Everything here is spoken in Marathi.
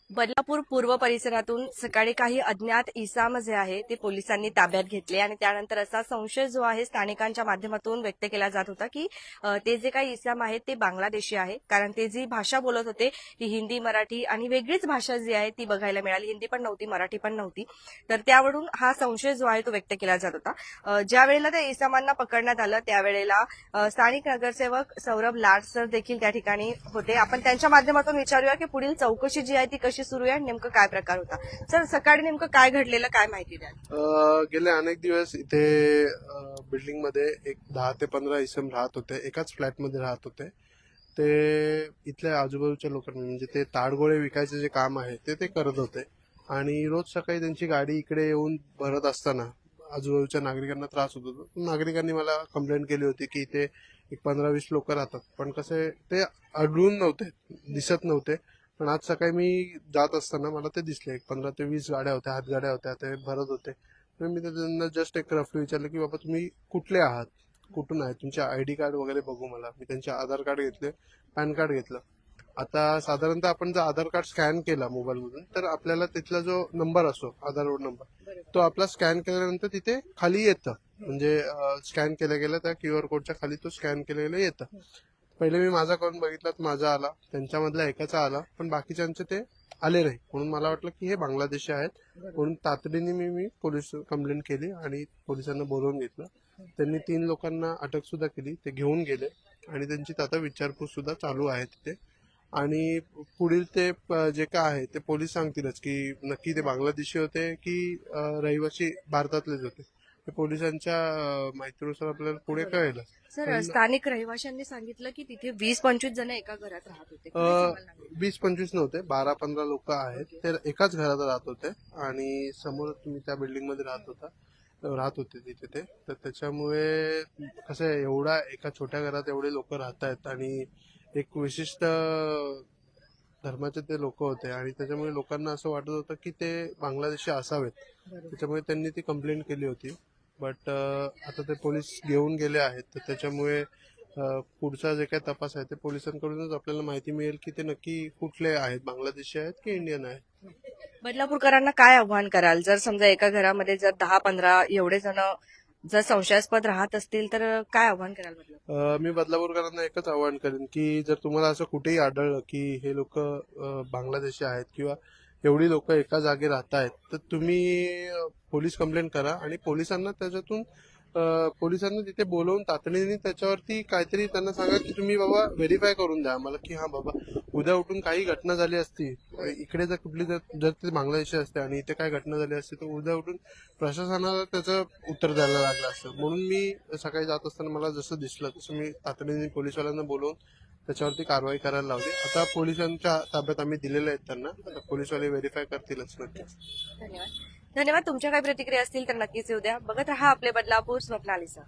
बदलापूर पूर्व परिसरातून सकाळी काही अज्ञात इसाम जे आहे ते पोलिसांनी ताब्यात घेतले आणि त्यानंतर असा संशय जो आहे स्थानिकांच्या माध्यमातून व्यक्त केला जात होता की ते जे काही इसाम आहेत ते बांगलादेशी आहे, कारण ते जी भाषा बोलत होते ती हिंदी मराठी आणि वेगळीच भाषा जी आहे ती बघायला मिळाली. हिंदी पण नव्हती, मराठी पण नव्हती. तर त्यावरून हा संशय जो आहे तो व्यक्त केला जात होता. ज्या वेळेला त्या इसामांना पकडण्यात आलं त्यावेळेला स्थानिक नगरसेवक सौरभ लाड सर देखील त्या ठिकाणी होते. आपण त्यांच्या माध्यमातून विचारूया की पुढील चौकशी जी आहे ती कशी सुरू आहे आणि नेमकं काय प्रकार होता. सर, सकाळी नेमकं काय घडलेलं, काय माहिती द्या. गेले अनेक दिवस इथे बिल्डिंग मध्ये एक 10 ते 15 इसम राहत होते. एकाच फ्लॅट मध्ये राहत होते. ते इथल्या आजूबाजूच्या लोकांना म्हणजे ते ताडगोळे विकायचे जे काम आहे ते करत होते आणि रोज सकाळी त्यांची गाडी इकडे येऊन भरत असताना आजूबाजूच्या नागरिकांना त्रास होत होता. नागरिकांनी मला कंप्लेंट केली होती की इथे एक 15-20 लोक राहतात, पण कसे ते आढळून नव्हते, दिसत नव्हते. पण आज सकाळी मी जात असताना मला ते दिसले. एक 15 ते 20 गाड्या होत्या, हातगाड्या होत्या, ते भरत होते. तर मी त्यांना जस्ट एक रफली विचारलं की बाबा तुम्ही कुठले आहात, कुठून आहे, तुमचे आयडी कार्ड वगैरे बघू मला. मी त्यांचे आधार कार्ड घेतले, पॅन कार्ड घेतलं. आता साधारणतः आपण जर आधार कार्ड स्कॅन केला मोबाईल मधून तर आपल्याला तिथला जो नंबर असो, आधार नंबर, तो आपला स्कॅन केल्यानंतर तिथे खाली येतं. म्हणजे स्कॅन केल्या गेल्या त्या क्यूआर कोडच्या खाली तो स्कॅन केलेलं येतं. पहिले मी माझा करून बघितला तर माझा आला, त्यांच्यामधला एकाचा आला, पण बाकीच्यांचे ते आले नाही. म्हणून मला वाटलं की हे बांगलादेशी आहेत. म्हणून तातडीने मी पोलीस कंप्लेंट केली आणि पोलिसांना बोलवून घेतलं. त्यांनी 3 लोकांना अटक सुद्धा केली, ते घेऊन गेले आणि त्यांची आता विचारपूस सुद्धा चालू आहे तिथे. आणि पुढील ते जे काय आहे ते पोलीस सांगतीलच की नक्की ते बांगलादेशी होते की रहिवासी भारतातलेच होते. ते पोलिसांच्या माहितीनुसार आपल्याला पुढे कळेल. सर, स्थानिक रहिवाशांनी सांगितलं की तिथे 20-25 जण एका घरात राहत होते. किती सांगाल ना? 20-25 नव्हते, 12-15 लोक आहेत. ते एकाच घरात राहत होते आणि समोर तुम्ही त्या बिल्डिंग मध्ये राहत होते तिथे ते. तर त्याच्यामुळे कसं आहे, एवढा एका छोट्या घरात एवढे लोक राहत आहेत आणि एक विशिष्ट धर्माचे ते लोक होते आणि त्याच्यामुळे लोकांना असं वाटत होतं की ते बांगलादेशी असावेत. त्याच्यामुळे त्यांनी ती कंप्लेंट केली होती. बट आता ते पोलीस घेऊन गेले आहेत, तर त्याच्यामुळे पुढचा जे काही तपास आहे ते पोलिसांकडूनच आपल्याला माहिती मिळेल की ते नक्की कुठले आहेत, बांगलादेशी आहेत की इंडियन आहेत. बदलापूरकरांना काय आव्हान कराल, जर समजा एका घरामध्ये जर 10-15 एवढे जण जर संशयास्पद राहत असतील तर काय आव्हान कराल बदलापूर? मी बदलापूरकरांना एकच आवाहन करेन की जर तुम्हाला असं कुठेही आढळलं की हे लोक बांगलादेशी आहेत किंवा एवढी लोक एका जागी राहत आहेत, तर तुम्ही पोलीस कंप्लेंट करा आणि पोलिसांना त्याच्यातून पोलिसांना तिथे बोलवून तातडीने त्याच्यावरती काहीतरी त्यांना सांगा की तुम्ही बाबा व्हेरीफाय करून द्या आम्हाला की हा बाबा उद्या उठून काही घटना झाली असती इकडे, जर कुठली जर ते बांगलादेशी असते आणि इथे काय घटना झाली असती तर उद्या उठून प्रशासनाला त्याचं उत्तर द्यायला लागलं असतं. म्हणून मी सकाळी जात असताना मला जसं दिसलं तसं मी तातडीने पोलिसवाल्यांना बोलवून त्याच्यावरती कारवाई करायला लावली. आता पोलिसांच्या ताब्यात आम्ही दिलेले आहेत त्यांना, आता पोलिसवाले व्हेरीफाय करतीलच नक्कीच. धन्यवाद. धन्यवाद. तुमच्या काही प्रतिक्रिया असतील तर नक्कीच येऊ द्या. बघत रहा आपले बदलापूर. स्वप्नालीचा.